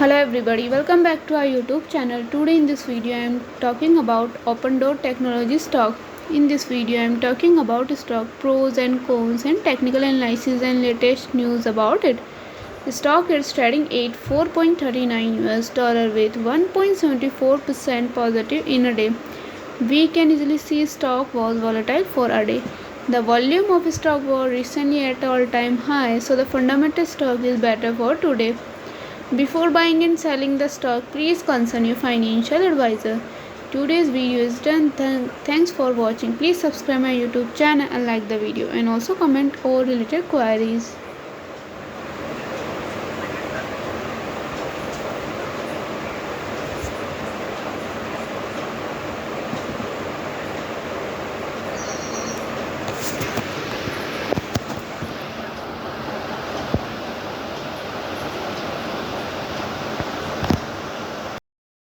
Hello everybody, welcome back to our YouTube channel. Today in this video I am talking about Opendoor technology stock. In this video I am talking about stock pros and cons and technical analysis and latest news about it. The stock is trading at $4.39 with 1.74% positive in a day. We can easily see stock was volatile for a day. The volume of stock was recently at all-time high, so the fundamental stock is better for today. Before buying and selling the stock, please consult your financial advisor. Today's video is done. Thanks for watching. Please subscribe my YouTube channel and like the video and also comment all related queries.